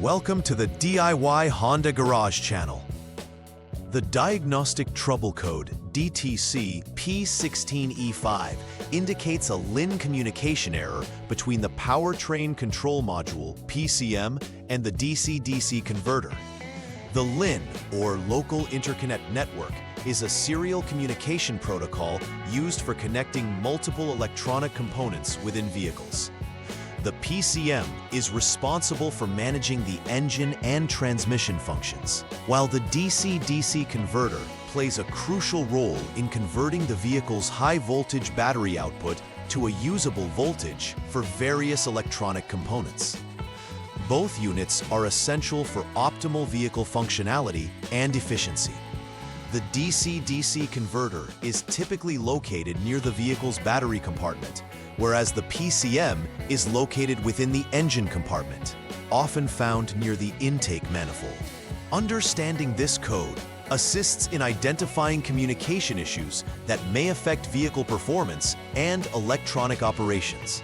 Welcome to the DIY Honda Garage channel. The diagnostic trouble code DTC P16E5 indicates a LIN communication error between the Powertrain Control Module (PCM) and the DC-DC converter. The LIN, or Local Interconnect Network, is a serial communication protocol used for connecting multiple electronic components within vehicles. The PCM is responsible for managing the engine and transmission functions, while the DC-DC converter plays a crucial role in converting the vehicle's high-voltage battery output to a usable voltage for various electronic components. Both units are essential for optimal vehicle functionality and efficiency. The DC-DC converter is typically located near the vehicle's battery compartment, whereas the PCM is located within the engine compartment, often found near the intake manifold. Understanding this code assists in identifying communication issues that may affect vehicle performance and electronic operations.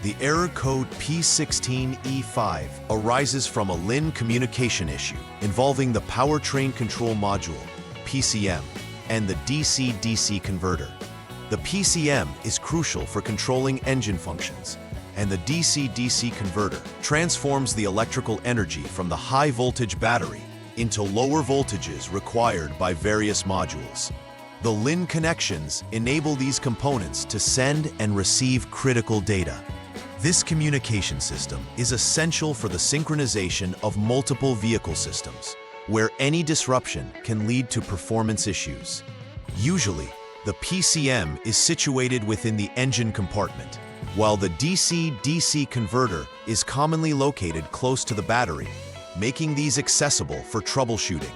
The error code P16E5 arises from a LIN communication issue involving the Powertrain Control Module, PCM, and the DC-DC converter. The PCM is crucial for controlling engine functions, and the DC-DC converter transforms the electrical energy from the high-voltage battery into lower voltages required by various modules. The LIN connections enable these components to send and receive critical data. This communication system is essential for the synchronization of multiple vehicle systems, where any disruption can lead to performance issues. Usually, the PCM is situated within the engine compartment, while the DC-DC converter is commonly located close to the battery, making these accessible for troubleshooting.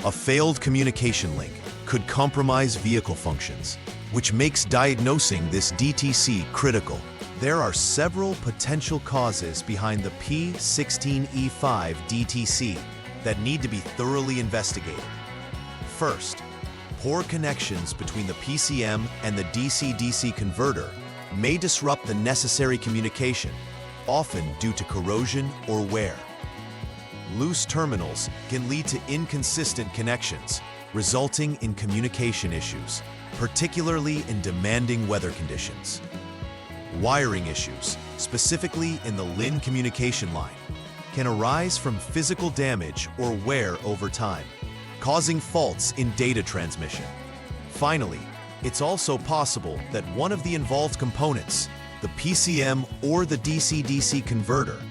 A failed communication link could compromise vehicle functions, which makes diagnosing this DTC critical. There are several potential causes behind the P16E5 DTC that need to be thoroughly investigated. First, poor connections between the PCM and the DC-DC converter may disrupt the necessary communication, often due to corrosion or wear. Loose terminals can lead to inconsistent connections, resulting in communication issues, particularly in demanding weather conditions. Wiring issues, specifically in the LIN communication line, can arise from physical damage or wear over time, causing faults in data transmission. Finally, it's also possible that one of the involved components, the PCM or the DC-DC converter,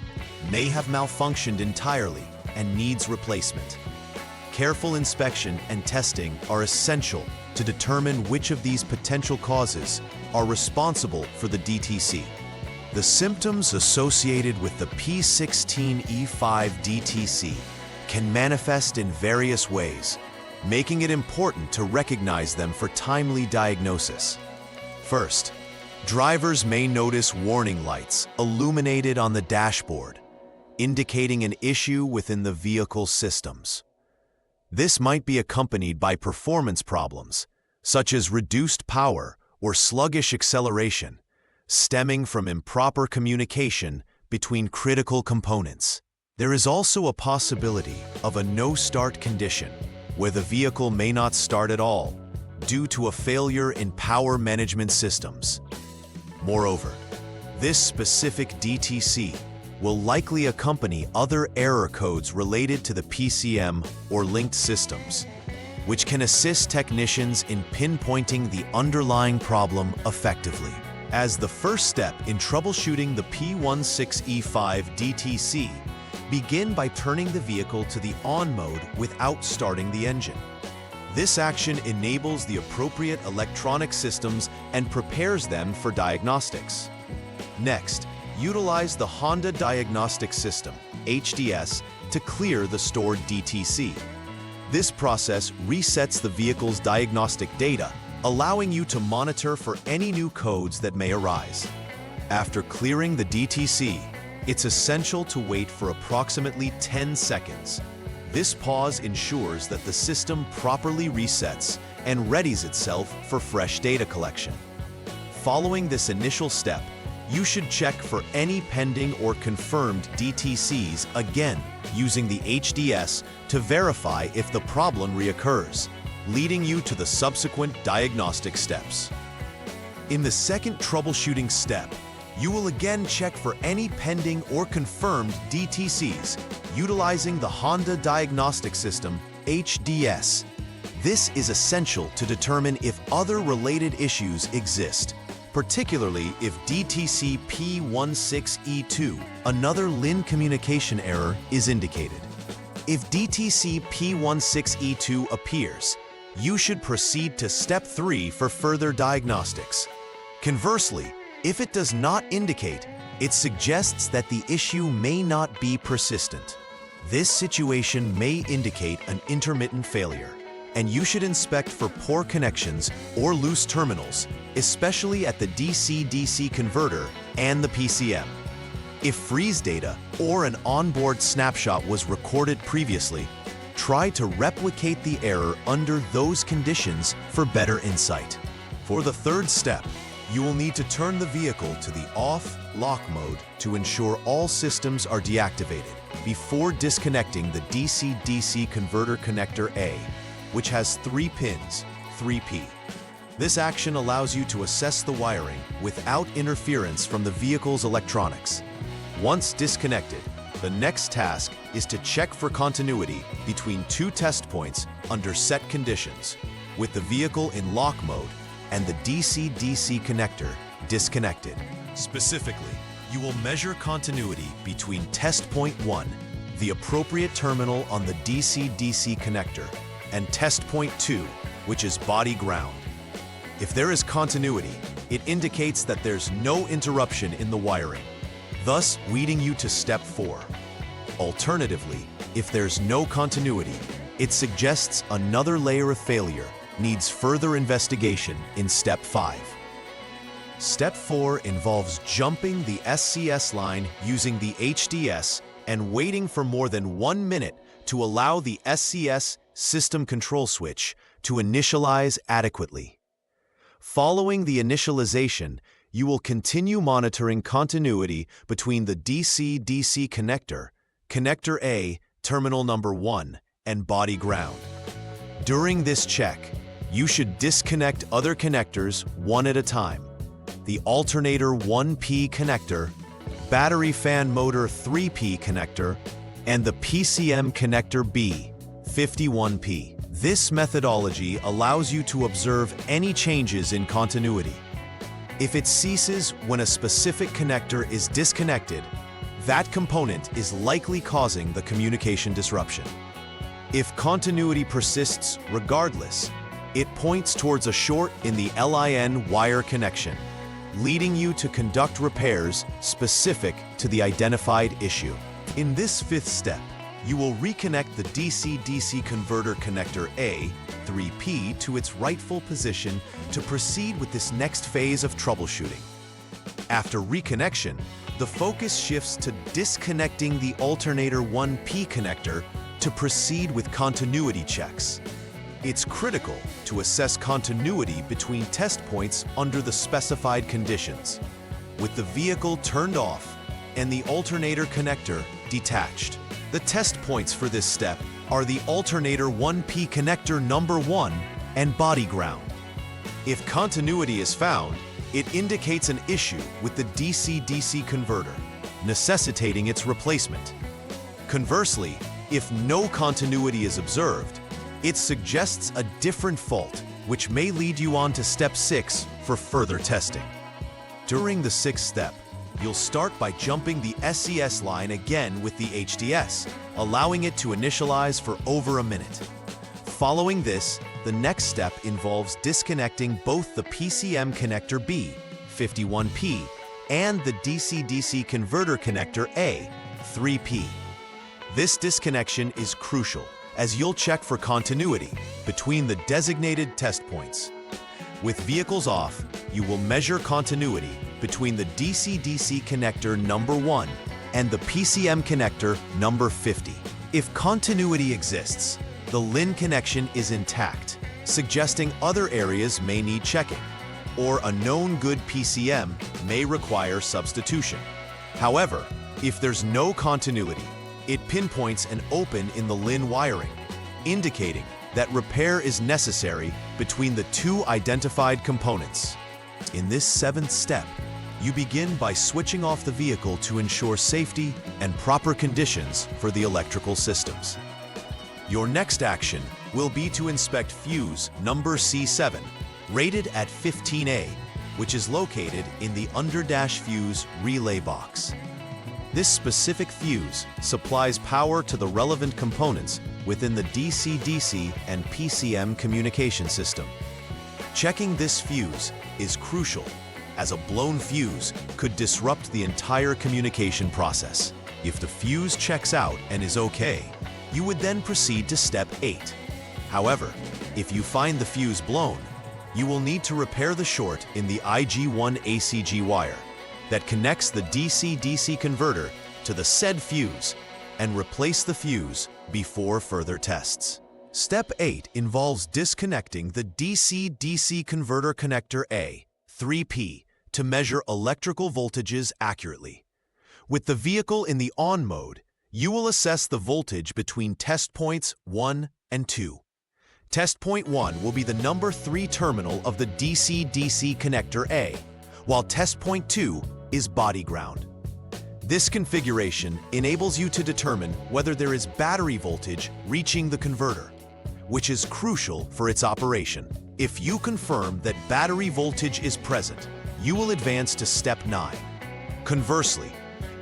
may have malfunctioned entirely and needs replacement. Careful inspection and testing are essential to determine which of these potential causes are responsible for the DTC. The symptoms associated with the P16E5 DTC can manifest in various ways, making it important to recognize them for timely diagnosis. First, drivers may notice warning lights illuminated on the dashboard, indicating an issue within the vehicle systems. This might be accompanied by performance problems, such as reduced power or sluggish acceleration, stemming from improper communication between critical components. There is also a possibility of a no-start condition, where the vehicle may not start at all due to a failure in power management systems. Moreover, this specific DTC will likely accompany other error codes related to the PCM or linked systems, which can assist technicians in pinpointing the underlying problem effectively. As the first step in troubleshooting the P16E5 DTC, begin by turning the vehicle to the on mode without starting the engine. This action enables the appropriate electronic systems and prepares them for diagnostics. Next, utilize the Honda Diagnostic System, HDS, to clear the stored DTC. This process resets the vehicle's diagnostic data, allowing you to monitor for any new codes that may arise. After clearing the DTC, it's essential to wait for approximately 10 seconds. This pause ensures that the system properly resets and readies itself for fresh data collection. Following this initial step, you should check for any pending or confirmed DTCs again using the HDS to verify if the problem reoccurs, leading you to the subsequent diagnostic steps. In the second troubleshooting step, you will again check for any pending or confirmed DTCs utilizing the Honda Diagnostic System HDS. This is essential to determine if other related issues exist, particularly if DTC P16E5 another LIN communication error is indicated. If DTC P16E5 appears, you should proceed to Step 3 for further diagnostics. Conversely, if it does not indicate, it suggests that the issue may not be persistent. This situation may indicate an intermittent failure, and you should inspect for poor connections or loose terminals, especially at the DC-DC converter and the PCM. If freeze data or an onboard snapshot was recorded previously, try to replicate the error under those conditions for better insight. For the third step, you will need to turn the vehicle to the off/lock mode to ensure all systems are deactivated before disconnecting the DC-DC converter connector A, which has 3 pins, 3P. This action allows you to assess the wiring without interference from the vehicle's electronics. Once disconnected, the next task is to check for continuity between 2 test points under set conditions, with the vehicle in lock mode and the DC-DC connector disconnected. Specifically, you will measure continuity between test point 1, the appropriate terminal on the DC-DC connector, and test point 2, which is body ground. If there is continuity, it indicates that there's no interruption in the wiring, thus leading you to Step 4. Alternatively, if there's no continuity, it suggests another layer of failure needs further investigation in Step 5. Step 4 involves jumping the SCS line using the HDS and waiting for more than 1 minute to allow the SCS system control switch to initialize adequately. Following the initialization, you will continue monitoring continuity between the DC-DC connector, connector A, terminal number 1, and body ground. During this check, you should disconnect other connectors one at a time. The alternator 1P connector, battery fan motor 3P connector, and the PCM connector B, 51P. This methodology allows you to observe any changes in continuity. If it ceases when a specific connector is disconnected, that component is likely causing the communication disruption. If continuity persists regardless, it points towards a short in the LIN wire connection, leading you to conduct repairs specific to the identified issue. In this 5th step, you will reconnect the DC-DC converter connector A, 3P, to its rightful position to proceed with this next phase of troubleshooting. After reconnection, the focus shifts to disconnecting the alternator 1P connector to proceed with continuity checks. It's critical to assess continuity between test points under the specified conditions, with the vehicle turned off and the alternator connector detached. The test points for this step are the alternator 1P connector number 1 and body ground. If continuity is found, it indicates an issue with the DC-DC converter, necessitating its replacement. Conversely, if no continuity is observed, it suggests a different fault, which may lead you on to Step 6 for further testing. During the 6th step, you'll start by jumping the SCS line again with the HDS, allowing it to initialize for over a minute. Following this, the next step involves disconnecting both the PCM connector B, 51P, and the DC-DC converter connector A, 3P. This disconnection is crucial, as you'll check for continuity between the designated test points. With vehicles off, you will measure continuity between the DC-DC connector number 1 and the PCM connector number 50. If continuity exists, the LIN connection is intact, suggesting other areas may need checking. or a known good PCM may require substitution. However, if there's no continuity, it pinpoints an open in the LIN wiring, indicating that repair is necessary between the two identified components. In this seventh step, you begin by switching off the vehicle to ensure safety and proper conditions for the electrical systems. Your next action will be to inspect fuse number C7, rated at 15A, which is located in the under-dash fuse relay box. This specific fuse supplies power to the relevant components within the DC-DC and PCM communication system. Checking this fuse is crucial, as a blown fuse could disrupt the entire communication process. If the fuse checks out and is okay, you would then proceed to step 8. However, if you find the fuse blown, you will need to repair the short in the IG1 ACG wire that connects the DC-DC converter to the said fuse and replace the fuse before further tests. Step 8 involves disconnecting the DC-DC converter connector A, 3P, to measure electrical voltages accurately. With the vehicle in the on mode, you will assess the voltage between test points 1 and 2. Test point 1 will be the number 3 terminal of the DC-DC connector A, while test point 2 is body ground. This configuration enables you to determine whether there is battery voltage reaching the converter, which is crucial for its operation. If you confirm that battery voltage is present, you will advance to step 9. Conversely,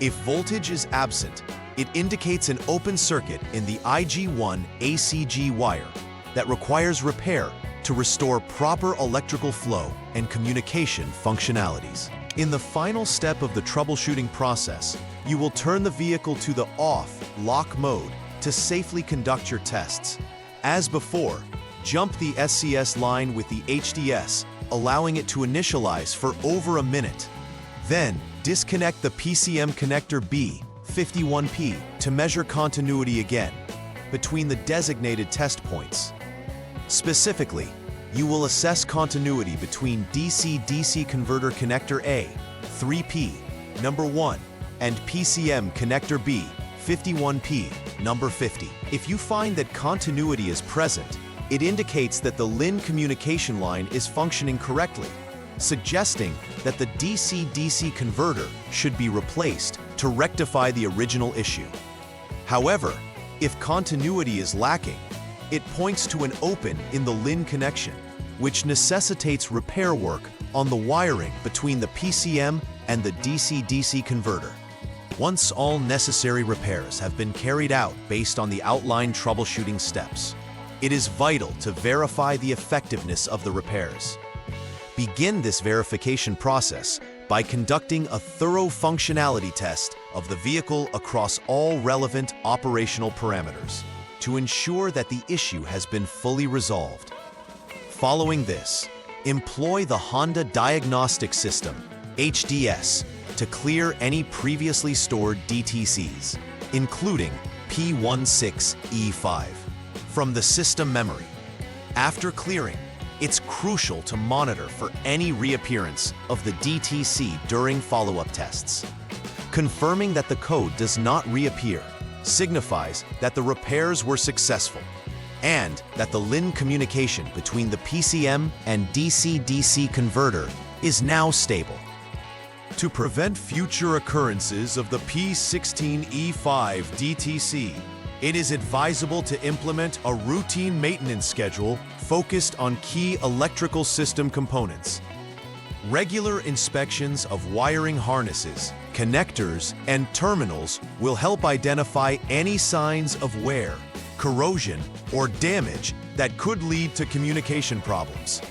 if voltage is absent, it indicates an open circuit in the IG1 ACG wire that requires repair to restore proper electrical flow and communication functionalities. In the final step of the troubleshooting process, you will turn the vehicle to the off lock mode to safely conduct your tests. As before, jump the SCS line with the HDS, allowing it to initialize for over a minute. Then, disconnect the PCM connector B, 51P, to measure continuity again between the designated test points. Specifically, you will assess continuity between DC-DC converter connector A, 3P, number 1, and PCM connector B, 51P, number 50. If you find that continuity is present, it indicates that the LIN communication line is functioning correctly, suggesting that the DC-DC converter should be replaced to rectify the original issue. However, if continuity is lacking, it points to an open in the LIN connection, which necessitates repair work on the wiring between the PCM and the DC-DC converter. Once all necessary repairs have been carried out based on the outlined troubleshooting steps, it is vital to verify the effectiveness of the repairs. Begin this verification process by conducting a thorough functionality test of the vehicle across all relevant operational parameters to ensure that the issue has been fully resolved. Following this, employ the Honda Diagnostic System, HDS, to clear any previously stored DTCs, including P16E5, from the system memory. After clearing, it's crucial to monitor for any reappearance of the DTC during follow-up tests. Confirming that the code does not reappear signifies that the repairs were successful and that the LIN communication between the PCM and DC-DC converter is now stable. To prevent future occurrences of the P16E5 DTC, it is advisable to implement a routine maintenance schedule focused on key electrical system components. Regular inspections of wiring harnesses, connectors, and terminals will help identify any signs of wear, corrosion, or damage that could lead to communication problems.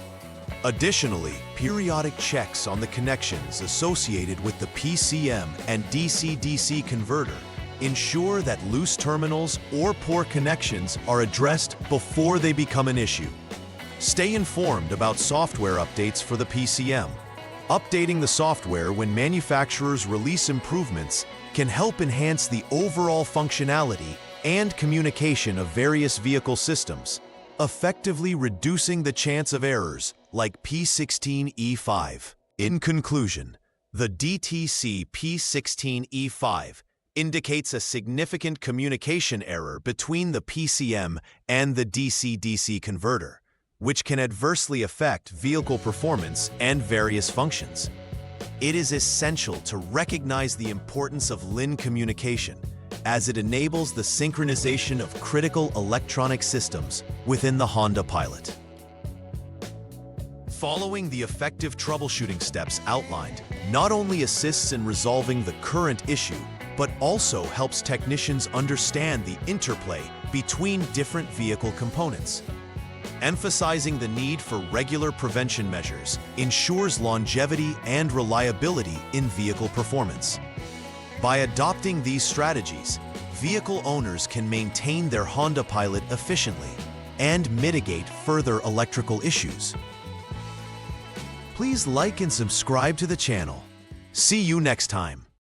Additionally, periodic checks on the connections associated with the PCM and DC-DC converter ensure that loose terminals or poor connections are addressed before they become an issue. Stay informed about software updates for the PCM. Updating the software when manufacturers release improvements can help enhance the overall functionality and communication of various vehicle systems, effectively reducing the chance of errors like P16E5. In conclusion, the DTC P16E5 indicates a significant communication error between the PCM and the DC-DC converter, which can adversely affect vehicle performance and various functions. It is essential to recognize the importance of LIN communication, as it enables the synchronization of critical electronic systems within the Honda Pilot. Following the effective troubleshooting steps outlined not only assists in resolving the current issue, but also helps technicians understand the interplay between different vehicle components. Emphasizing the need for regular prevention measures ensures longevity and reliability in vehicle performance. By adopting these strategies, vehicle owners can maintain their Honda Pilot efficiently and mitigate further electrical issues. Please like and subscribe to the channel. See you next time.